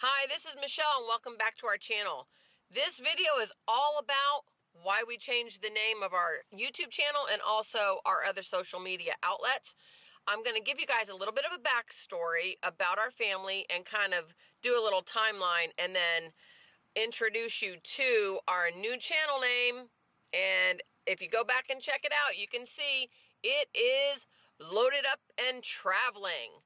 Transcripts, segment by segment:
Hi, this is Michelle and welcome back to our channel. This video is all about why we changed the name of our YouTube channel and also our other social media outlets. I'm going to give you guys a little bit of a backstory about our family and kind of do a little timeline and then introduce you to our new channel name. And if you go back and check it out, you can see it is Loaded Up and Traveling.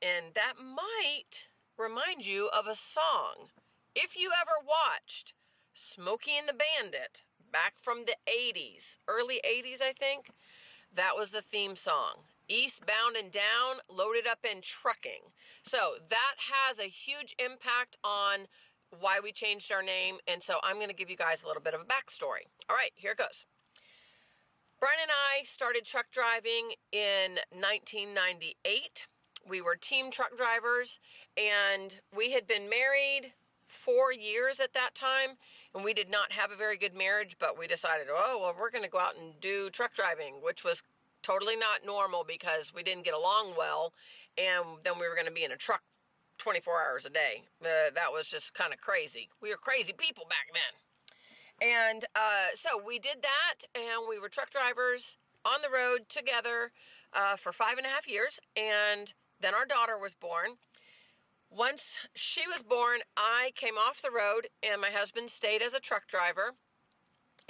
And that might remind you of a song. If you ever watched Smokey and the Bandit back from the 80s, early 80s I think, that was the theme song. Eastbound and Down, Loaded Up and Trucking. So that has a huge impact on why we changed our name, and so I'm going to give you guys a little bit of a backstory. All right, here it goes. Brian and I started truck driving in 1998. We were team truck drivers, and we had been married 4 years at that time, and we did not have a very good marriage, but we decided, oh, well, we're going to go out and do truck driving, which was totally not normal because we didn't get along well, and then we were going to be in a truck 24 hours a day. That was just kind of crazy. We were crazy people back then. And so we did that, and we were truck drivers on the road together for 5.5 years, and then our daughter was born. Once she was born, I came off the road, and my husband stayed as a truck driver.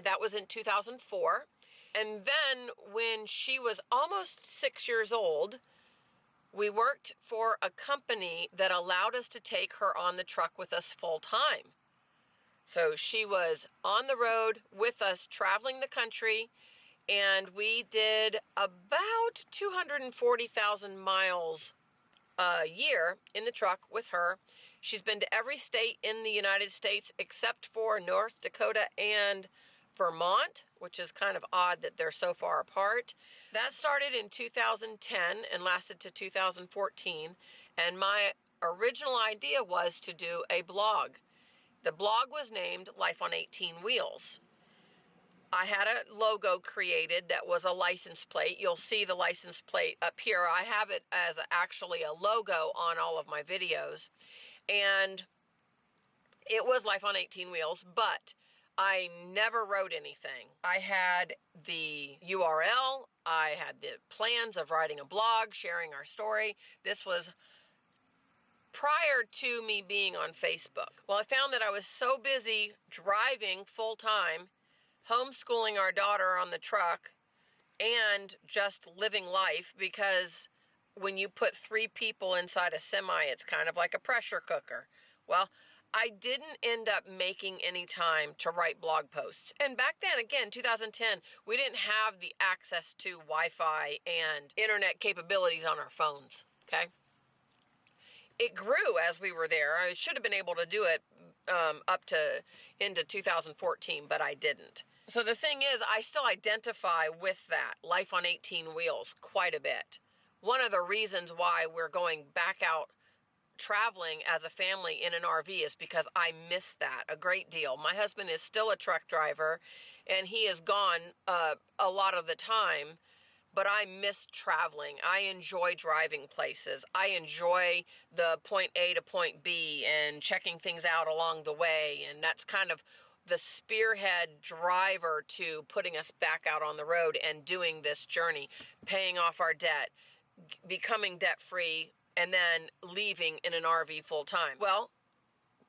That was in 2004. And then when she was almost 6 years old, we worked for a company that allowed us to take her on the truck with us full time. So she was on the road with us, traveling the country, and we did about 240,000 miles a year in the truck with her. She's been to every state in the United States except for North Dakota and Vermont, which is kind of odd that they're so far apart. That started in 2010 and lasted to 2014, and my original idea was to do a blog. The blog was named Life on 18 Wheels. I had a logo created that was a license plate. You'll see the license plate up here. I have it as actually a logo on all of my videos. And it was Life on 18 Wheels, but I never wrote anything. I had the URL. I had the plans of writing a blog, sharing our story. This was prior to me being on Facebook. Well, I found that I was so busy driving full-time, homeschooling our daughter on the truck, and just living life, because when you put 3 people inside a semi, it's kind of like a pressure cooker. Well, I didn't end up making any time to write blog posts. And back then, again, 2010, we didn't have the access to Wi-Fi and internet capabilities on our phones, okay? It grew as we were there. I should have been able to do it up to into 2014, but I didn't. So the thing is, I still identify with that, Life on 18 Wheels, quite a bit. One of the reasons why we're going back out traveling as a family in an RV is because I miss that a great deal. My husband is still a truck driver, and he is gone a lot of the time, but I miss traveling. I enjoy driving places. I enjoy the point A to point B and checking things out along the way, and that's kind of the spearhead driver to putting us back out on the road and doing this journey, paying off our debt, becoming debt-free, and then leaving in an RV full-time. Well,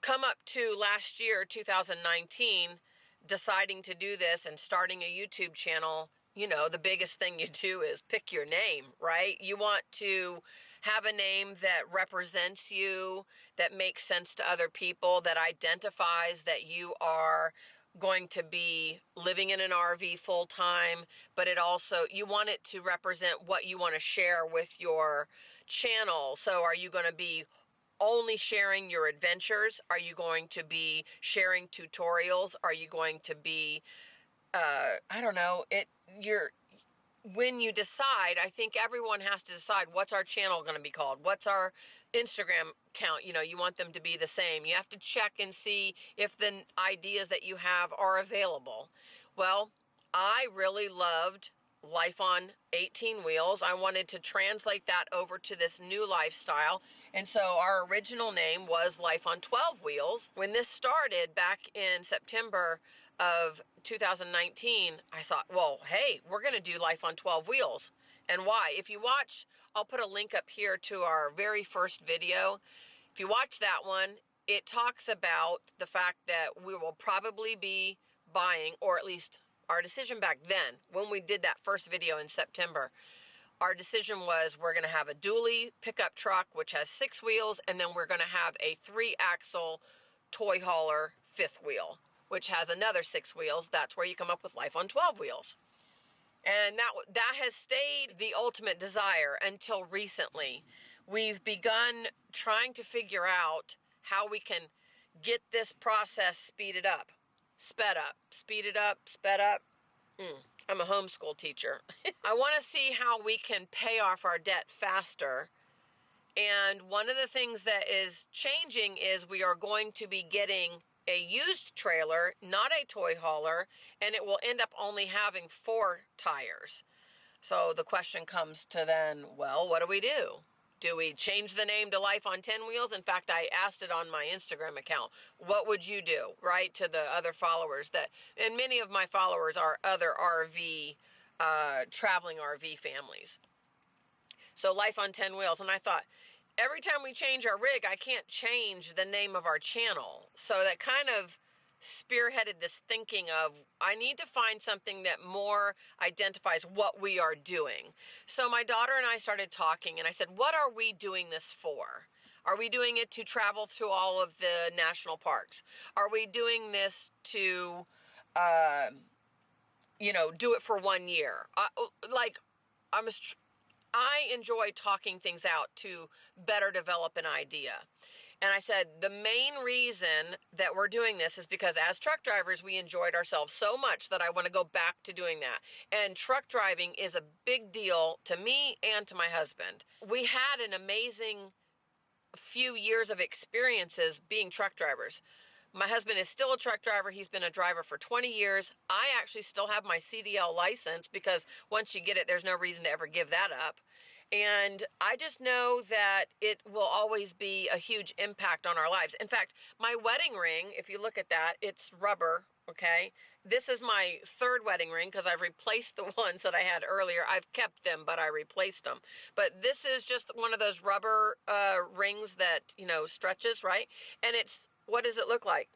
come up to last year, 2019, deciding to do this and starting a YouTube channel. You know, the biggest thing you do is pick your name, right? You want to have a name that represents you, that makes sense to other people, that identifies that you are going to be living in an RV full time, but it also, you want it to represent what you want to share with your channel. So are you going to be only sharing your adventures? Are you going to be sharing tutorials? Are you going to be I don't know, when you decide, I think everyone has to decide, what's our channel going to be called? What's our Instagram account? You know, you want them to be the same. You have to check and see if the ideas that you have are available. Well, I really loved Life on 18 Wheels. I wanted to translate that over to this new lifestyle. And so our original name was Life on 12 Wheels. When this started back in September of 2019, I thought, well, hey, we're going to do Life on 12 Wheels. And why? If you watch, I'll put a link up here to our very first video. If you watch that one, it talks about the fact that we will probably be buying, or at least our decision back then, when we did that first video in September, our decision was we're going to have a dually pickup truck, which has 6 wheels, and then we're going to have a 3-axle toy hauler 5th wheel, which has another 6 wheels. That's where you come up with Life on 12 Wheels. And that has stayed the ultimate desire until recently. We've begun trying to figure out how we can get this process speeded up. Sped up. Speeded up. Sped up. I'm a homeschool teacher. I want to see how we can pay off our debt faster. And one of the things that is changing is we are going to be getting a used trailer, not a toy hauler, and it will end up only having 4 tires. So the question comes to then, well, what do we do? Do we change the name to Life on 10 Wheels? In fact, I asked it on my Instagram account. What would you do, right, to the other followers and many of my followers are other traveling RV families. So Life on 10 Wheels. And I thought, every time we change our rig, I can't change the name of our channel. So that kind of spearheaded this thinking of, I need to find something that more identifies what we are doing. So my daughter and I started talking, and I said, what are we doing this for? Are we doing it to travel through all of the national parks? Are we doing this to, do it for 1 year? I enjoy talking things out to better develop an idea. And I said, the main reason that we're doing this is because as truck drivers, we enjoyed ourselves so much that I want to go back to doing that. And truck driving is a big deal to me and to my husband. We had an amazing few years of experiences being truck drivers. My husband is still a truck driver. He's been a driver for 20 years. I actually still have my CDL license because once you get it, there's no reason to ever give that up. And I just know that it will always be a huge impact on our lives. In fact, my wedding ring, if you look at that, it's rubber, okay? This is my 3rd wedding ring because I've replaced the ones that I had earlier. I've kept them, but I replaced them. But this is just one of those rubber rings that, stretches, right? And what does it look like?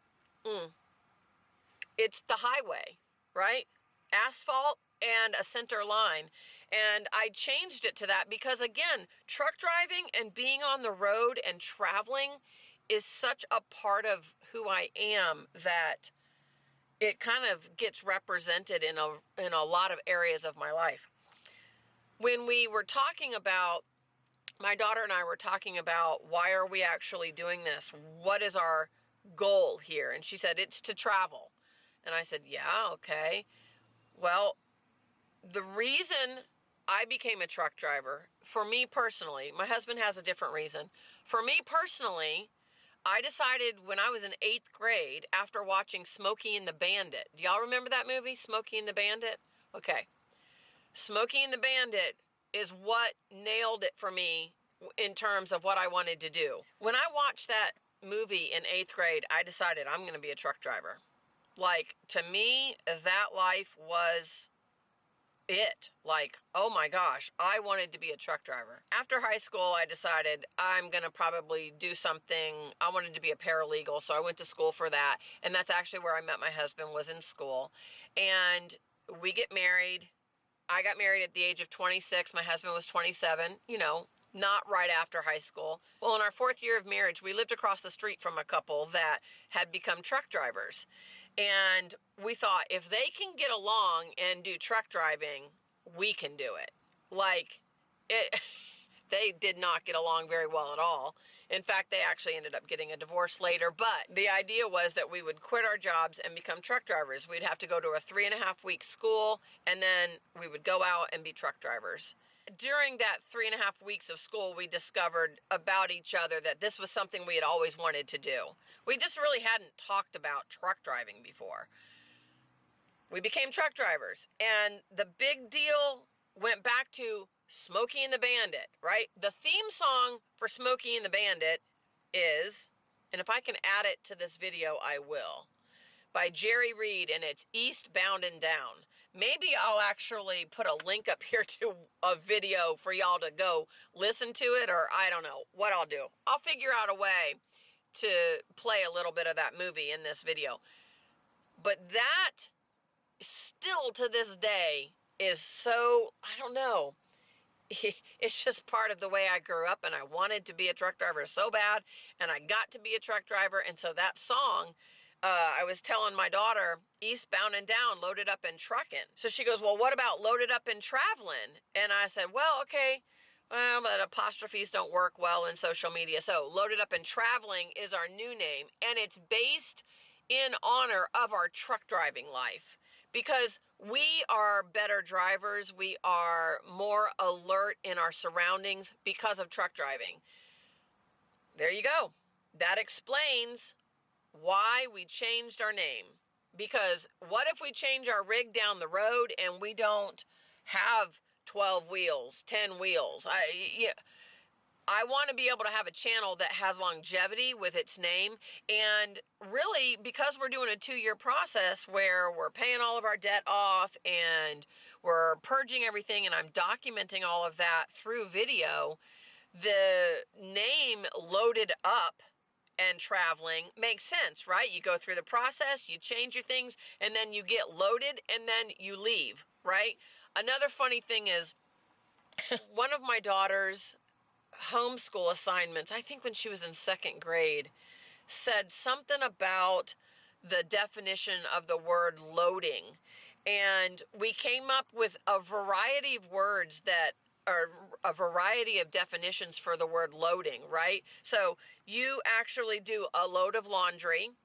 It's the highway, right? Asphalt and a center line. And I changed it to that because, again, truck driving and being on the road and traveling is such a part of who I am that it kind of gets represented in a lot of areas of my life. When we were talking about, my daughter and I were talking about, why are we actually doing this? What is our goal here? And she said, it's to travel. And I said, yeah, okay. Well, the reason I became a truck driver, for me personally, my husband has a different reason. For me personally, I decided when I was in 8th grade, after watching Smokey and the Bandit. Do y'all remember that movie, Smokey and the Bandit? Okay. Smokey and the Bandit is what nailed it for me in terms of what I wanted to do. When I watched that movie in 8th grade, I decided I'm going to be a truck driver. To me, that life was it. Oh my gosh, I wanted to be a truck driver. After high school, I decided I'm going to probably do something. I wanted to be a paralegal, so I went to school for that. And that's actually where I met my husband, was in school. And we get married. I got married at the age of 26. My husband was 27, not right after high school. Well, in our 4th year of marriage, we lived across the street from a couple that had become truck drivers. And we thought, if they can get along and do truck driving, we can do it. They did not get along very well at all. In fact, they actually ended up getting a divorce later. But the idea was that we would quit our jobs and become truck drivers. We'd have to go to a 3.5-week school, and then we would go out and be truck drivers. During that 3.5 weeks of school, we discovered about each other that this was something we had always wanted to do. We just really hadn't talked about truck driving before. We became truck drivers, and the big deal went back to Smokey and the Bandit, right? The theme song for Smokey and the Bandit is, and if I can add it to this video, I will, by Jerry Reed, and it's Eastbound and Down. Maybe I'll actually put a link up here to a video for y'all to go listen to it, or I don't know what I'll do. I'll figure out a way to play a little bit of that movie in this video. But that still to this day is so, I don't know, it's just part of the way I grew up, and I wanted to be a truck driver so bad, and I got to be a truck driver. And so that song, I was telling my daughter, Eastbound and Down, loaded up and trucking. So she goes, well, what about loaded up and traveling? And I said, well, okay, well, but apostrophes don't work well in social media. So loaded up and traveling is our new name, and it's based in honor of our truck driving life, because we are better drivers. We are more alert in our surroundings because of truck driving. There you go. That explains why we changed our name. Because what if we change our rig down the road and we don't have 12 wheels, 10 wheels? I want to be able to have a channel that has longevity with its name. And really, because we're doing a 2-year process where we're paying all of our debt off and we're purging everything, and I'm documenting all of that through video, the name Loaded Up and Traveling makes sense, right? You go through the process, you change your things, and then you get loaded, and then you leave, right? Another funny thing is, one of my daughter's homeschool assignments, I think when she was in 2nd grade, said something about the definition of the word loading. And we came up with a variety of words that are a variety of definitions for the word loading, right? So you actually do a load of laundry.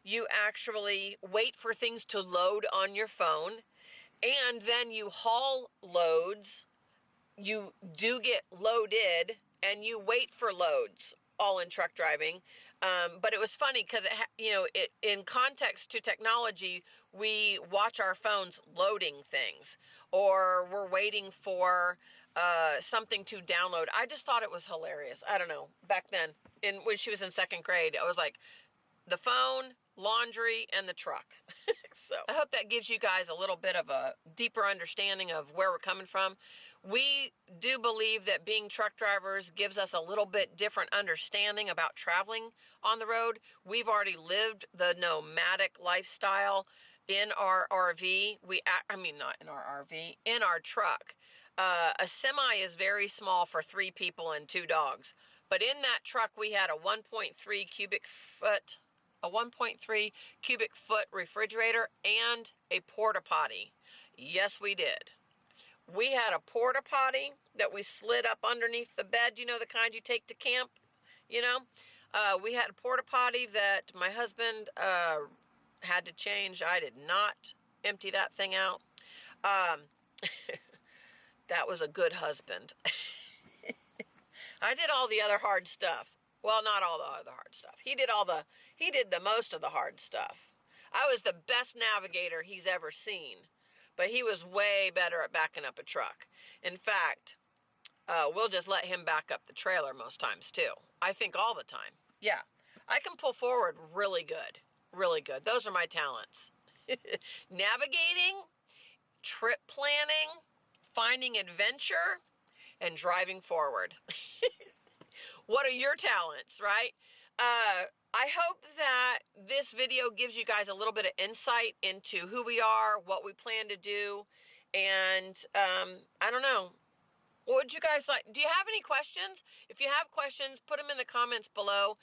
You actually wait for things to load on your phone. And then you haul loads. You do get loaded, and you wait for loads, all in truck driving. But it was funny because, in context to technology, we watch our phones loading things, or we're waiting for something to download. I just thought it was hilarious. I don't know. Back then, when she was in 2nd grade, I was like, the phone, laundry, and the truck. So I hope that gives you guys a little bit of a deeper understanding of where we're coming from. We do believe that being truck drivers gives us a little bit different understanding about traveling on the road. We've already lived the nomadic lifestyle in our RV. Not in our RV, in our truck. A semi is very small for 3 people and 2 dogs. But in that truck, we had a 1.3 cubic foot refrigerator and a porta potty. Yes, we did. We had a porta potty that we slid up underneath the bed, the kind you take to camp, We had a porta potty that my husband had to change. I did not empty that thing out. That was a good husband. I did all the other hard stuff. Well, not all the other hard stuff. He did the most of the hard stuff. I was the best navigator he's ever seen, but he was way better at backing up a truck. In fact, we'll just let him back up the trailer most times too. I think all the time. Yeah, I can pull forward really good. Really good. Those are my talents. Navigating, trip planning, finding adventure, and driving forward. What are your talents, right? I hope that this video gives you guys a little bit of insight into who we are, what we plan to do, and I don't know. What would you guys like? Do you have any questions? If you have questions, put them in the comments below.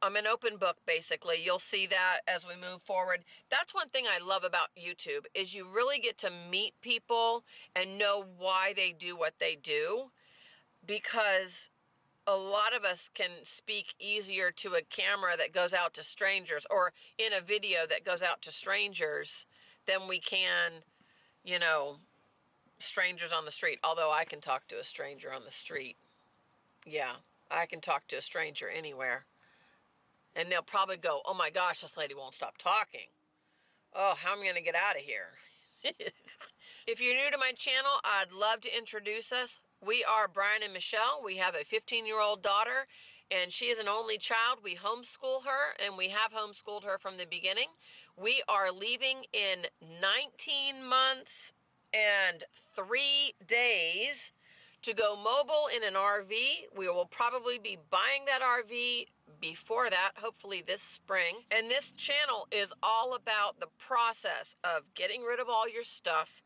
I'm an open book, basically. You'll see that as we move forward. That's one thing I love about YouTube, is you really get to meet people and know why they do what they do, because a lot of us can speak easier to a camera that goes out to strangers, or in a video that goes out to strangers, than we can, strangers on the street. Although I can talk to a stranger on the street. Yeah, I can talk to a stranger anywhere. And they'll probably go, oh my gosh, this lady won't stop talking. Oh, how am I going to get out of here? If you're new to my channel, I'd love to introduce us. We are Brian and Michelle. We have a 15-year-old daughter, and she is an only child. We homeschool her, and we have homeschooled her from the beginning. We are leaving in 19 months and 3 days to go mobile in an RV. We will probably be buying that RV before that, hopefully this spring. And this channel is all about the process of getting rid of all your stuff,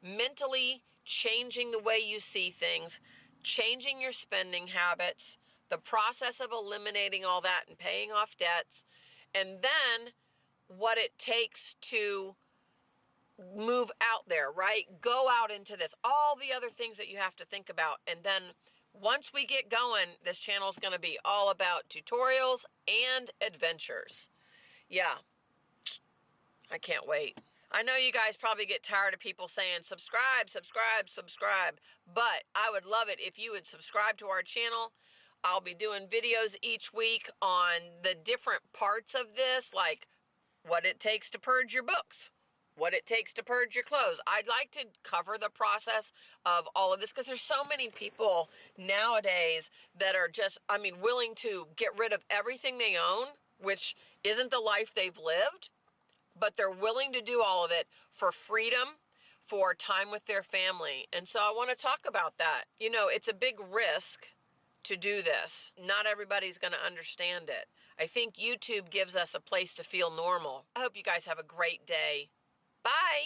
mentally changing the way you see things, changing your spending habits, the process of eliminating all that and paying off debts, and then what it takes to move out there, right? Go out into this, all the other things that you have to think about. And then once we get going, this channel is going to be all about tutorials and adventures. Yeah, I can't wait. I know you guys probably get tired of people saying subscribe, subscribe, subscribe, but I would love it if you would subscribe to our channel. I'll be doing videos each week on the different parts of this, like what it takes to purge your books, what it takes to purge your clothes. I'd like to cover the process of all of this because there's so many people nowadays that are just, willing to get rid of everything they own, which isn't the life they've lived, but they're willing to do all of it for freedom, for time with their family. And so I want to talk about that. You know, it's a big risk to do this. Not everybody's going to understand it. I think YouTube gives us a place to feel normal. I hope you guys have a great day. Bye.